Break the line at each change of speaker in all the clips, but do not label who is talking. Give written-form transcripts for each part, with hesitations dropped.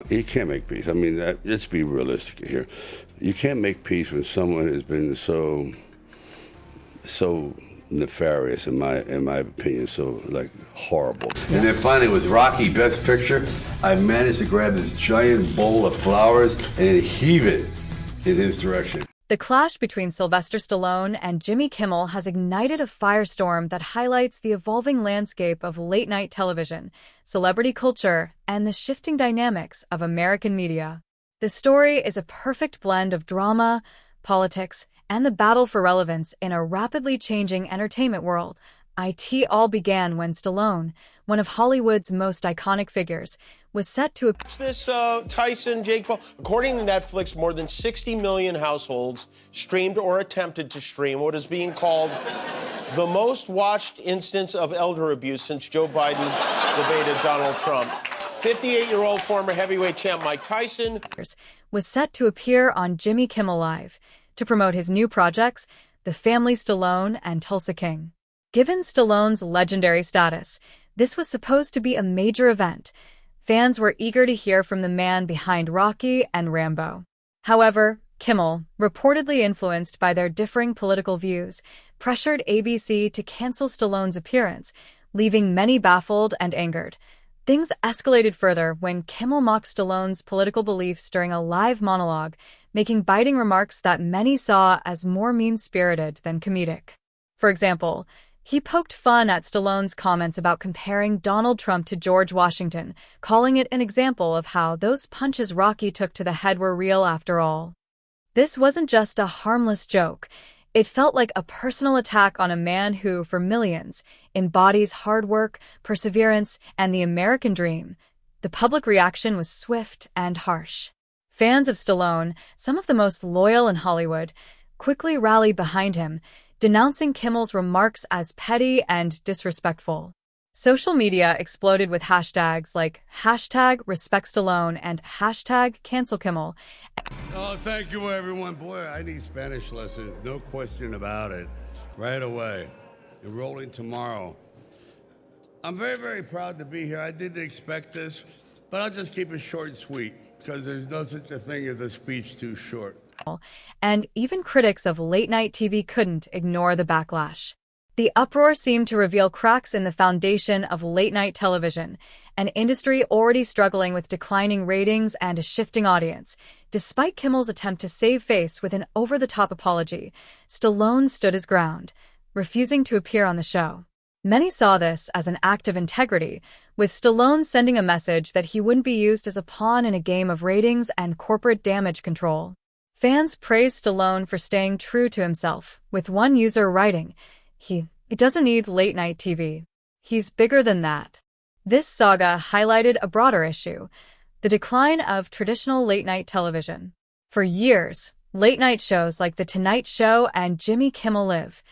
You can't make peace. I mean, let's be realistic here. You can't make peace when someone has been so nefarious, in my opinion, so like horrible. And then finally, with Rocky Best Picture, I managed to grab this giant bowl of flowers and heave it in his direction.
The clash between Sylvester Stallone and Jimmy Kimmel has ignited a firestorm that highlights the evolving landscape of late-night television, celebrity culture, and the shifting dynamics of American media. The story is a perfect blend of drama, politics, and the battle for relevance in a rapidly changing entertainment world. It all began when Stallone, one of Hollywood's most iconic figures, was set to
This Tyson, Jake Paul, according to Netflix, more than 60 million households streamed or attempted to stream what is being called the most watched instance of elder abuse since Joe Biden debated Donald Trump. 58-year-old former heavyweight champ Mike Tyson
was set to appear on Jimmy Kimmel Live to promote his new projects, The Family Stallone and Tulsa King. Given Stallone's legendary status, this was supposed to be a major event. Fans were eager to hear from the man behind Rocky and Rambo. However, Kimmel, reportedly influenced by their differing political views, pressured ABC to cancel Stallone's appearance, leaving many baffled and angered. Things escalated further when Kimmel mocked Stallone's political beliefs during a live monologue, making biting remarks that many saw as more mean-spirited than comedic. For example, he poked fun at Stallone's comments about comparing Donald Trump to George Washington, calling it an example of how those punches Rocky took to the head were real after all. This wasn't just a harmless joke. It felt like a personal attack on a man who, for millions, embodies hard work, perseverance, and the American dream. The public reaction was swift and harsh. Fans of Stallone, some of the most loyal in Hollywood, quickly rallied behind him, denouncing Kimmel's remarks as petty and disrespectful. Social media exploded with hashtags like #RespectStallone and #CancelKimmel.
Oh, thank you, everyone. Boy, I need Spanish lessons, no question about it, right away. Enrolling tomorrow. I'm very, very proud to be here. I didn't expect this, but I'll just keep it short and sweet, because there's no such a thing as a speech too short.
And even critics of late-night TV couldn't ignore the backlash. The uproar seemed to reveal cracks in the foundation of late-night television, an industry already struggling with declining ratings and a shifting audience. Despite Kimmel's attempt to save face with an over-the-top apology, Stallone stood his ground, refusing to appear on the show. Many saw this as an act of integrity, with Stallone sending a message that he wouldn't be used as a pawn in a game of ratings and corporate damage control. Fans praised Stallone for staying true to himself, with one user writing, He doesn't need late-night TV. He's bigger than that. This saga highlighted a broader issue, the decline of traditional late-night television. For years, late-night shows like The Tonight Show and Jimmy Kimmel Live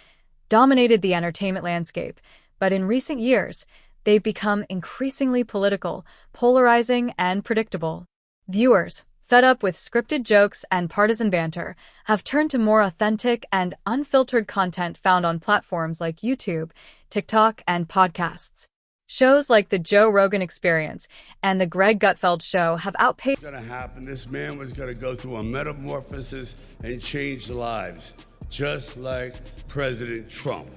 dominated the entertainment landscape, but in recent years, they've become increasingly political, polarizing, and predictable. Viewers, fed up with scripted jokes and partisan banter, have turned to more authentic and unfiltered content found on platforms like YouTube, TikTok, and podcasts. Shows like The Joe Rogan Experience and The Greg Gutfeld Show have outpaced.
What's going to happen? This man was going to go through a metamorphosis and change lives, just like President Trump.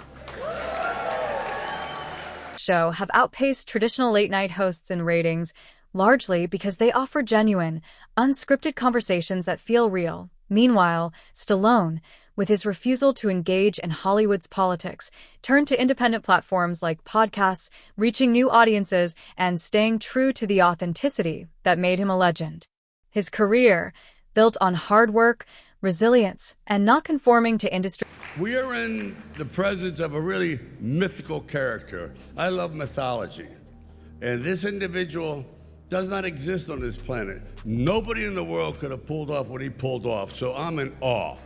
Show have outpaced traditional late-night hosts in ratings, largely because they offer genuine, unscripted conversations that feel real. Meanwhile, Stallone, with his refusal to engage in Hollywood's politics, turned to independent platforms like podcasts, reaching new audiences and staying true to the authenticity that made him a legend. His career, built on hard work, resilience, and not conforming to industry.
We are in the presence of a really mythical character. I love mythology. And this individual does not exist on this planet. Nobody in the world could have pulled off what he pulled off, so I'm in awe.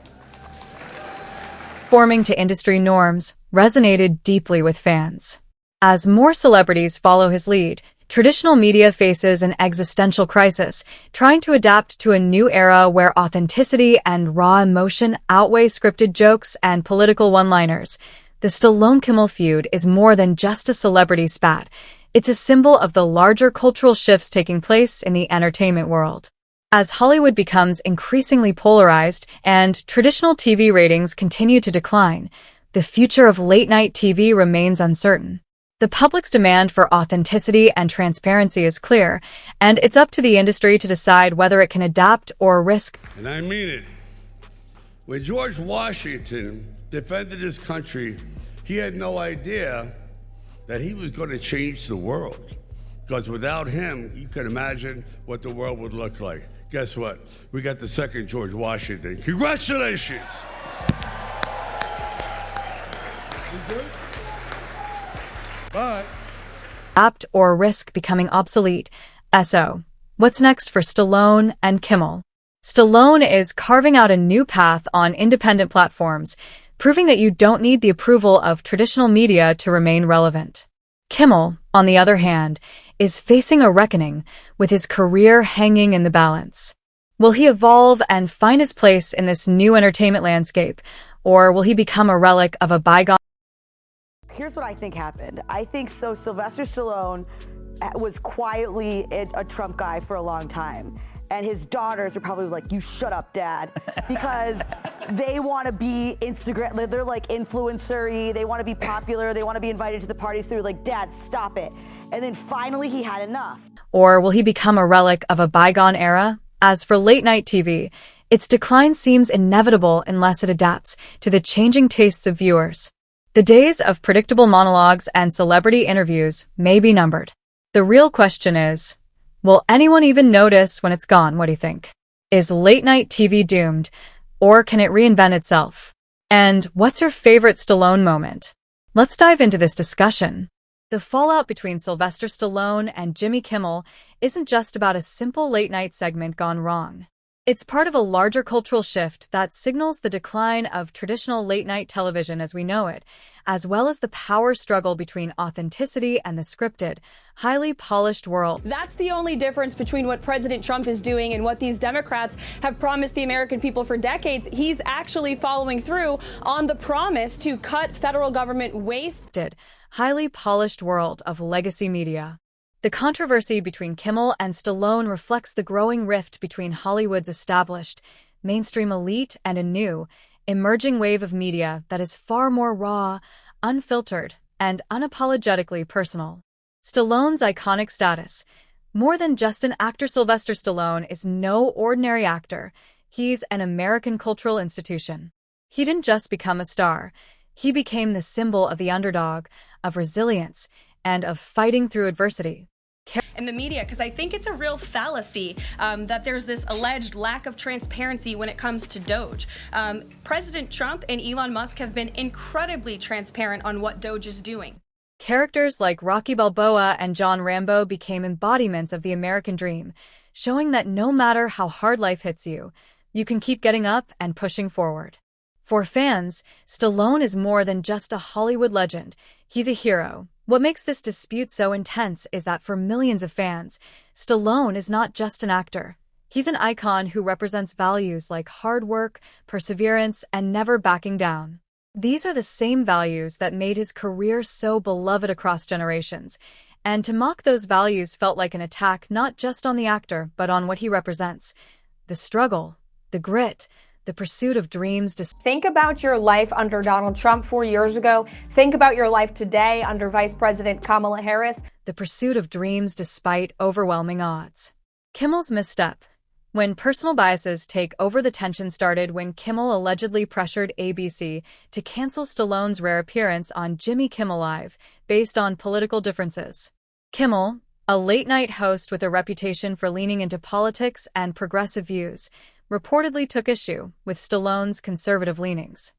Conforming to industry norms resonated deeply with fans. As more celebrities follow his lead, traditional media faces an existential crisis, trying to adapt to a new era where authenticity and raw emotion outweigh scripted jokes and political one-liners. The Stallone-Kimmel feud is more than just a celebrity spat. It's a symbol of the larger cultural shifts taking place in the entertainment world. As Hollywood becomes increasingly polarized and traditional TV ratings continue to decline, the future of late-night TV remains uncertain. The public's demand for authenticity and transparency is clear, and it's up to the industry to decide whether it can adapt or risk.
And I mean it. When George Washington defended his country, he had no idea that he was going to change the world. Because without him, you can imagine what the world would look like. Guess what? We got the second George Washington. Congratulations! Bye.
Adapt or risk becoming obsolete. So, what's next for Stallone and Kimmel? Stallone is carving out a new path on independent platforms, proving that you don't need the approval of traditional media to remain relevant. Kimmel, on the other hand, is facing a reckoning, with his career hanging in the balance. Will he evolve and find his place in this new entertainment landscape, or will he become a relic of a bygone?
Here's what I think happened. I think Sylvester Stallone was quietly a Trump guy for a long time. And his daughters are probably like, you shut up, Dad. Because they want to be Instagram, they're like influencer-y, they want to be popular, they want to be invited to the parties. They're like, Dad, stop it. And then finally he had enough.
Or will he become a relic of a bygone era? As for late-night TV, its decline seems inevitable unless it adapts to the changing tastes of viewers. The days of predictable monologues and celebrity interviews may be numbered. The real question is, will anyone even notice when it's gone? What do you think? Is late-night TV doomed, or can it reinvent itself? And what's your favorite Stallone moment? Let's dive into this discussion. The fallout between Sylvester Stallone and Jimmy Kimmel isn't just about a simple late-night segment gone wrong. It's part of a larger cultural shift that signals the decline of traditional late-night television as we know it, as well as the power struggle between authenticity and the scripted, highly polished world.
That's the only difference between what President Trump is doing and what these Democrats have promised the American people for decades. He's actually following through on the promise to cut federal government waste.
Highly polished world of legacy media. The controversy between Kimmel and Stallone reflects the growing rift between Hollywood's established, mainstream elite and a new, emerging wave of media that is far more raw, unfiltered, and unapologetically personal. Stallone's iconic status. More than just an actor, Sylvester Stallone is no ordinary actor. He's an American cultural institution. He didn't just become a star. He became the symbol of the underdog, of resilience, and of fighting through adversity.
In the media, because I think it's a real fallacy that there's this alleged lack of transparency when it comes to Doge. President Trump and Elon Musk have been incredibly transparent on what Doge is doing.
Characters like Rocky Balboa and John Rambo became embodiments of the American dream, showing that no matter how hard life hits you, you can keep getting up and pushing forward. For fans, Stallone is more than just a Hollywood legend. He's a hero. What makes this dispute so intense is that for millions of fans, Stallone is not just an actor. He's an icon who represents values like hard work, perseverance, and never backing down. These are the same values that made his career so beloved across generations, and to mock those values felt like an attack not just on the actor, but on what he represents. The struggle, the grit, the pursuit of dreams.
Think about your life under Donald Trump 4 years ago. Think about your life today under Vice President Kamala Harris.
The pursuit of dreams despite overwhelming odds. Kimmel's misstep. When personal biases take over, the tension started when Kimmel allegedly pressured ABC to cancel Stallone's rare appearance on Jimmy Kimmel Live based on political differences. Kimmel, a late-night host with a reputation for leaning into politics and progressive views, reportedly took issue with Stallone's conservative leanings.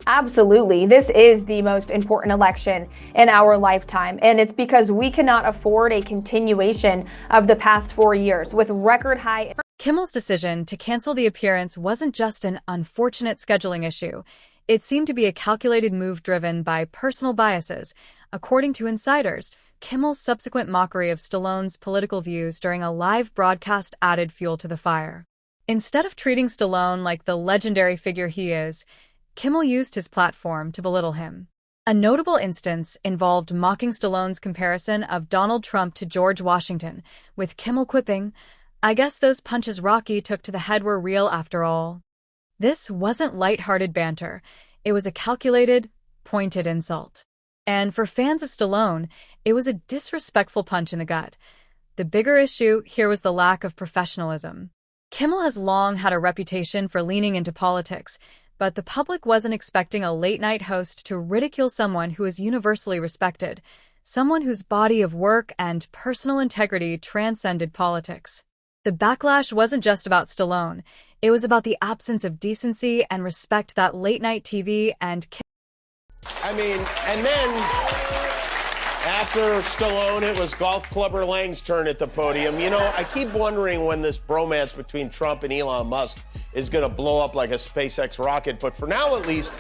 Absolutely. This is the most important election in our lifetime, and it's because we cannot afford a continuation of the past 4 years with record high.
Kimmel's decision to cancel the appearance wasn't just an unfortunate scheduling issue. It seemed to be a calculated move driven by personal biases. According to insiders, Kimmel's subsequent mockery of Stallone's political views during a live broadcast added fuel to the fire. Instead of treating Stallone like the legendary figure he is, Kimmel used his platform to belittle him. A notable instance involved mocking Stallone's comparison of Donald Trump to George Washington, with Kimmel quipping, "I guess those punches Rocky took to the head were real after all." This wasn't lighthearted banter. It was a calculated, pointed insult. And for fans of Stallone, it was a disrespectful punch in the gut. The bigger issue here was the lack of professionalism. Kimmel has long had a reputation for leaning into politics, but the public wasn't expecting a late-night host to ridicule someone who is universally respected, someone whose body of work and personal integrity transcended politics. The backlash wasn't just about Stallone. It was about the absence of decency and respect that late-night TV and
I mean, and then after Stallone, it was Golf Clubber Lang's turn at the podium. You know, I keep wondering when this bromance between Trump and Elon Musk is going to blow up like a SpaceX rocket. But for now, at least,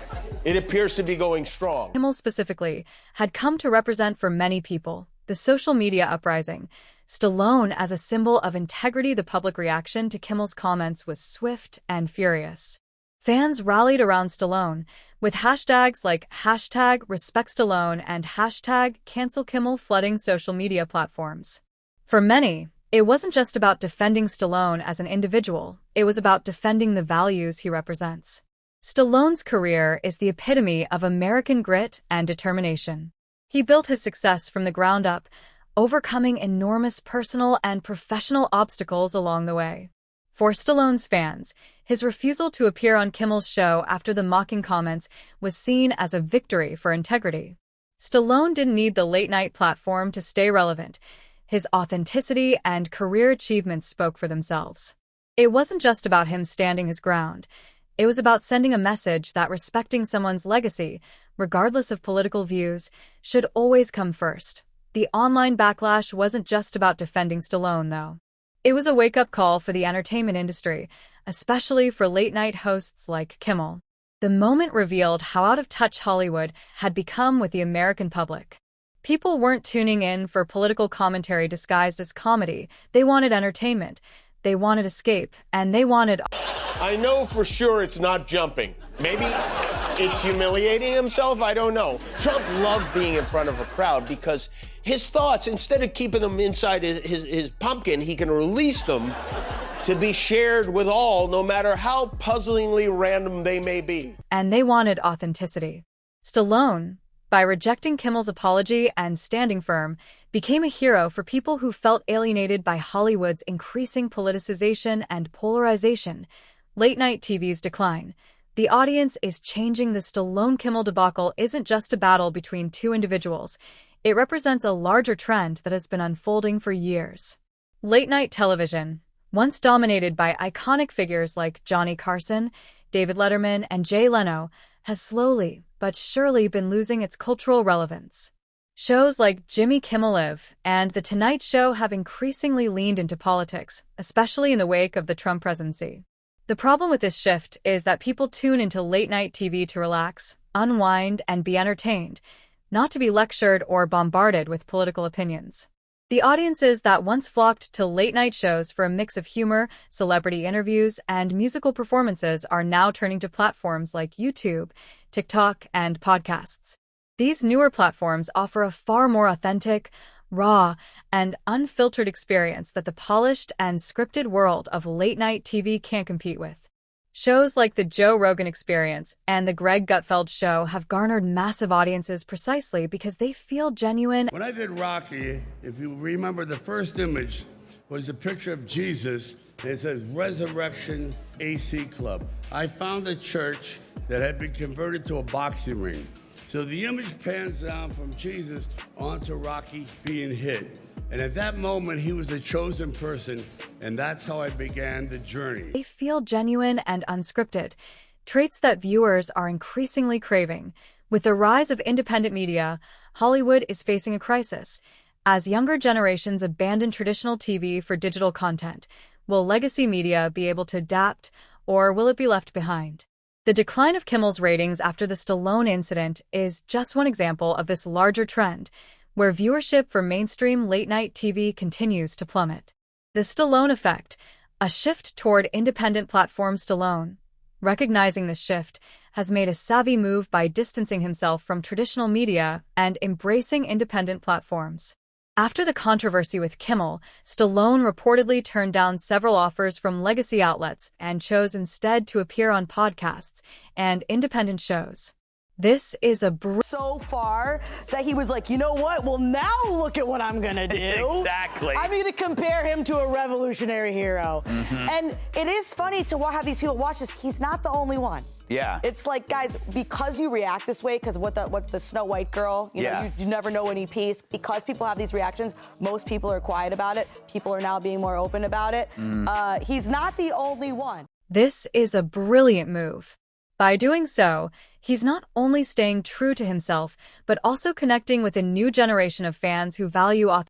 it appears to be going strong.
Kimmel specifically had come to represent for many people the social media uprising. Stallone as a symbol of integrity. The public reaction to Kimmel's comments was swift and furious. Fans rallied around Stallone, with hashtags like #RespectStallone and #CancelKimmel flooding social media platforms. For many, it wasn't just about defending Stallone as an individual, it was about defending the values he represents. Stallone's career is the epitome of American grit and determination. He built his success from the ground up, overcoming enormous personal and professional obstacles along the way. For Stallone's fans, his refusal to appear on Kimmel's show after the mocking comments was seen as a victory for integrity. Stallone didn't need the late-night platform to stay relevant. His authenticity and career achievements spoke for themselves. It wasn't just about him standing his ground. It was about sending a message that respecting someone's legacy, regardless of political views, should always come first. The online backlash wasn't just about defending Stallone, though. It was a wake-up call for the entertainment industry, especially for late-night hosts like Kimmel. The moment revealed how out of touch Hollywood had become with the American public. People weren't tuning in for political commentary disguised as comedy. They wanted entertainment, they wanted escape, and they wanted...
I know for sure it's not jumping. Maybe it's humiliating himself, I don't know. Trump loved being in front of a crowd because his thoughts, instead of keeping them inside his pumpkin, he can release them to be shared with all, no matter how puzzlingly random they may be.
And they wanted authenticity. Stallone, by rejecting Kimmel's apology and standing firm, became a hero for people who felt alienated by Hollywood's increasing politicization and polarization. Late-night TV's decline. The audience is changing. The Stallone-Kimmel debacle isn't just a battle between two individuals. It represents a larger trend that has been unfolding for years. Late-night television, once dominated by iconic figures like Johnny Carson, David Letterman, and Jay Leno, has slowly but surely been losing its cultural relevance. Shows like Jimmy Kimmel Live and The Tonight Show have increasingly leaned into politics, especially in the wake of the Trump presidency. The problem with this shift is that people tune into late-night TV to relax, unwind, and be entertained, not to be lectured or bombarded with political opinions. The audiences that once flocked to late-night shows for a mix of humor, celebrity interviews, and musical performances are now turning to platforms like YouTube, TikTok, and podcasts. These newer platforms offer a far more authentic, raw, and unfiltered experience that the polished and scripted world of late-night TV can't compete with. Shows like The Joe Rogan Experience and The Greg Gutfeld Show have garnered massive audiences precisely because they feel genuine.
When I did Rocky, if you remember, the first image was a picture of Jesus, and it says Resurrection AC Club. I found a church that had been converted to a boxing ring. So the image pans down from Jesus onto Rocky being hit. And at that moment, he was the chosen person, and that's how I began the journey.
They feel genuine and unscripted, traits that viewers are increasingly craving. With the rise of independent media, Hollywood is facing a crisis. As younger generations abandon traditional TV for digital content, will legacy media be able to adapt, or will it be left behind? The decline of Kimmel's ratings after the Stallone incident is just one example of this larger trend, where viewership for mainstream late-night TV continues to plummet. The Stallone effect, a shift toward independent platform. Stallone, recognizing this shift, has made a savvy move by distancing himself from traditional media and embracing independent platforms. After the controversy with Kimmel, Stallone reportedly turned down several offers from legacy outlets and chose instead to appear on podcasts and independent shows. This is
so far that he was like, you know what? Well, now look at what I'm gonna do.
Exactly.
I'm gonna compare him to a revolutionary hero. And it is funny to have these people watch this. He's not the only one.
Yeah.
It's like, guys, because you react this way, because what the Snow White girl, you know, you never know any peace. Because people have these reactions, most people are quiet about it. People are now being more open about it. He's not the only one.
This is a brilliant move. By doing so, he's not only staying true to himself, but also connecting with a new generation of fans who value